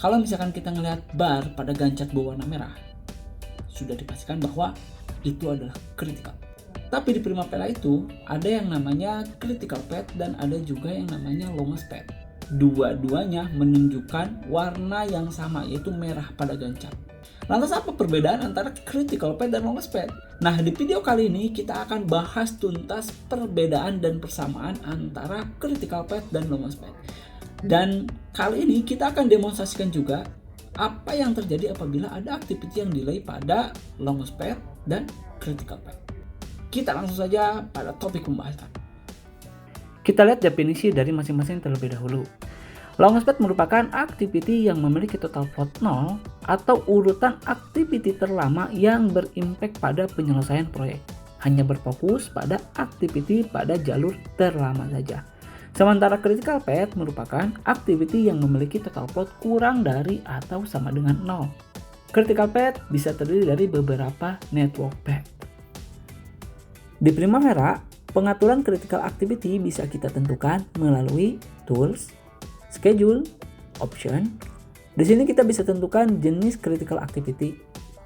Kalau misalkan kita ngelihat bar pada gancat berwarna merah, sudah dipastikan bahwa itu adalah critical. Tapi di Primavera itu ada yang namanya critical path dan ada juga yang namanya longest path. Dua-duanya menunjukkan warna yang sama, yaitu merah pada gancat. Lantas apa perbedaan antara critical path dan longest path? Nah, di video kali ini kita akan bahas tuntas perbedaan dan persamaan antara critical path dan longest path. Dan kali ini kita akan demonstrasikan juga apa yang terjadi apabila ada activity yang delay pada longest path dan critical path. Kita langsung saja pada topik pembahasan. Kita lihat definisi dari masing-masing terlebih dahulu. Longest path merupakan activity yang memiliki total float 0 atau urutan activity terlama yang berimpact pada penyelesaian proyek. Hanya berfokus pada activity pada jalur terlama saja. Sementara critical path merupakan activity yang memiliki total float kurang dari atau sama dengan 0. Critical path bisa terdiri dari beberapa network path. Di Primavera, pengaturan critical activity bisa kita tentukan melalui tools, schedule, option. Di sini kita bisa tentukan jenis critical activity.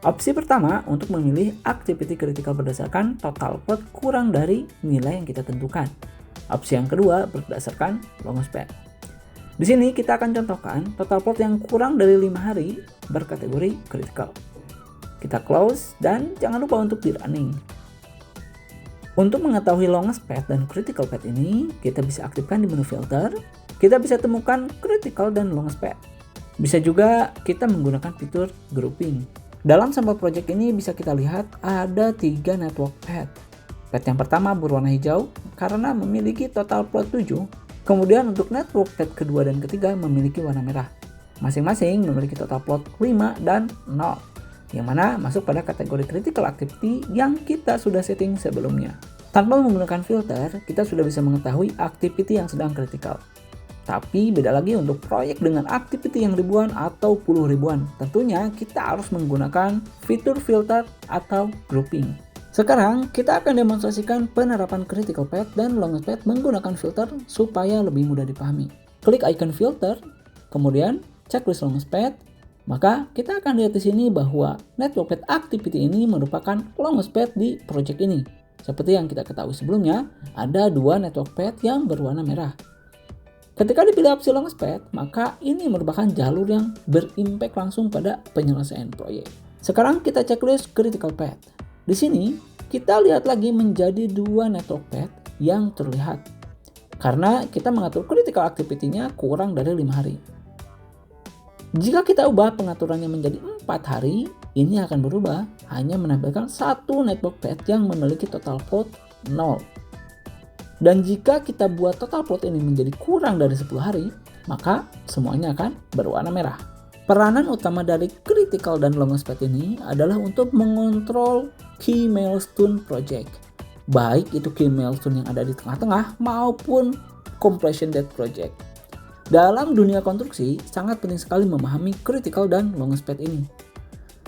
Opsi pertama untuk memilih activity critical berdasarkan total float kurang dari nilai yang kita tentukan. Opsi yang kedua berdasarkan longest path. Di sini kita akan contohkan total float yang kurang dari 5 hari berkategori critical. Kita close dan jangan lupa untuk di running. Untuk mengetahui longest path dan critical path ini, kita bisa aktifkan di menu filter. Kita bisa temukan critical dan longest path. Bisa juga kita menggunakan fitur grouping. Dalam sampel project ini bisa kita lihat ada 3 network path. Path yang pertama berwarna hijau karena memiliki total float 7. Kemudian untuk network path kedua dan ketiga memiliki warna merah. Masing-masing memiliki total float 5 dan 0. Yang mana masuk pada kategori critical activity yang kita sudah setting sebelumnya. Tanpa menggunakan filter, kita sudah bisa mengetahui activity yang sedang critical. Tapi beda lagi untuk proyek dengan activity yang ribuan atau puluh ribuan. Tentunya kita harus menggunakan fitur filter atau grouping. Sekarang kita akan demonstrasikan penerapan critical path dan longest path menggunakan filter supaya lebih mudah dipahami. Klik icon filter, kemudian checklist longest path. Maka kita akan lihat di sini bahwa network path activity ini merupakan longest path di project ini. Seperti yang kita ketahui sebelumnya, ada 2 network path yang berwarna merah. Ketika dipilih opsi longest path, maka ini merupakan jalur yang berimpact langsung pada penyelesaian proyek. Sekarang kita checklist critical path. Di sini kita lihat lagi menjadi 2 network path yang terlihat. Karena kita mengatur critical activity-nya kurang dari 5 hari. Jika kita ubah pengaturannya menjadi 4 hari, ini akan berubah hanya menampilkan 1 network path yang memiliki total float 0. Dan jika kita buat total float ini menjadi kurang dari 10 hari, maka semuanya akan berwarna merah. Peranan utama dari critical dan longest path ini adalah untuk mengontrol key milestone project. Baik itu key milestone yang ada di tengah-tengah maupun completion date project. Dalam dunia konstruksi, sangat penting sekali memahami critical dan longest path ini.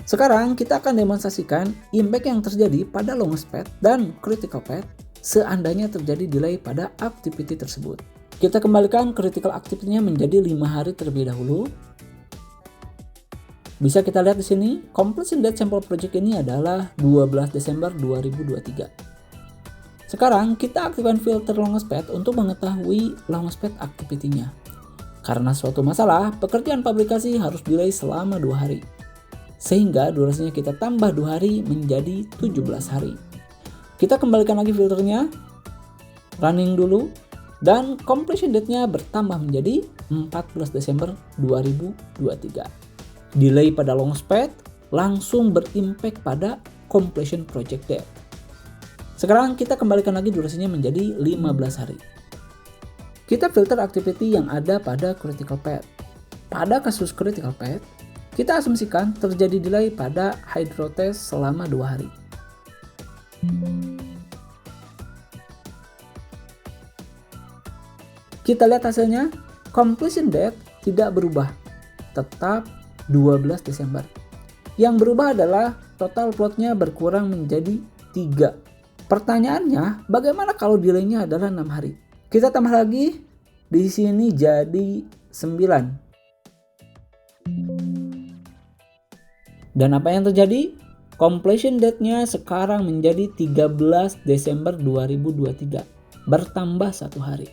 Sekarang kita akan demonstrasikan impact yang terjadi pada longest path dan critical path seandainya terjadi delay pada activity tersebut. Kita kembalikan critical activity-nya menjadi 5 hari terlebih dahulu. Bisa kita lihat di sini, completion date sampel project ini adalah 12 Desember 2023. Sekarang kita aktifkan filter longest path untuk mengetahui longest path activity-nya. Karena suatu masalah, pekerjaan fabrikasi harus delay selama 2 hari. Sehingga durasinya kita tambah 2 hari menjadi 17 hari. Kita kembalikan lagi filternya, running dulu, dan completion date-nya bertambah menjadi 14 Desember 2023. Delay pada longest path langsung berimpact pada completion project date. Sekarang kita kembalikan lagi durasinya menjadi 15 hari. Kita filter activity yang ada pada critical path. Pada kasus critical path, kita asumsikan terjadi delay pada hydro test selama 2 hari. Kita lihat hasilnya, completion date tidak berubah, tetap 12 Desember. Yang berubah adalah total floatnya berkurang menjadi 3. Pertanyaannya, bagaimana kalau delaynya adalah 6 hari? Kita tambah lagi, di sini jadi 9. Dan apa yang terjadi? Completion date-nya sekarang menjadi 13 Desember 2023, bertambah 1 hari.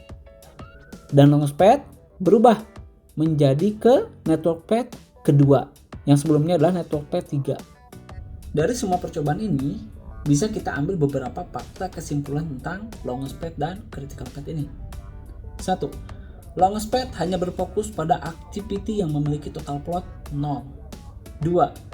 Dan Launchpad berubah menjadi ke network pad kedua, yang sebelumnya adalah network pad 3. Dari semua percobaan ini, bisa kita ambil beberapa fakta kesimpulan tentang Launchpad dan Critical Path ini. 1. Launchpad hanya berfokus pada activity yang memiliki total plot 0. 2.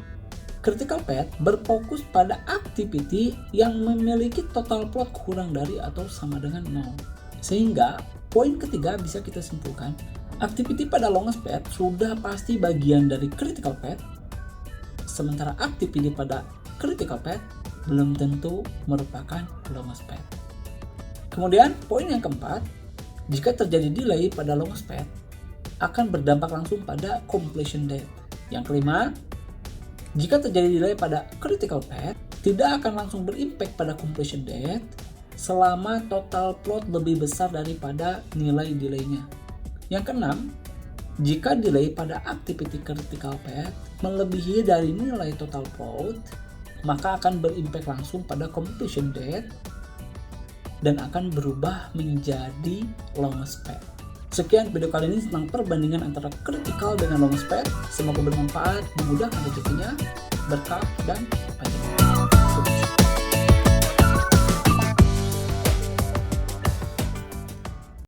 Critical Path berfokus pada activity yang memiliki total plot kurang dari atau sama dengan 0. Sehingga poin ketiga bisa kita simpulkan, activity pada Launchpad sudah pasti bagian dari Critical Path, sementara activity pada Critical Path belum tentu merupakan Launchpad. Kemudian poin yang keempat, jika terjadi delay pada Launchpad akan berdampak langsung pada completion date. Yang kelima, jika terjadi delay pada Critical Path tidak akan langsung berimpact pada completion date selama total plot lebih besar daripada nilai delay-nya. Yang keenam, jika delay pada activity Critical Path melebihi dari nilai total plot, maka akan berimpact langsung pada completion date dan akan berubah menjadi Launchpad. Sekian video kali ini tentang perbandingan antara critical dengan Launchpad. Semoga bermanfaat, memudahkan rezekinya, berkah, dan panjang.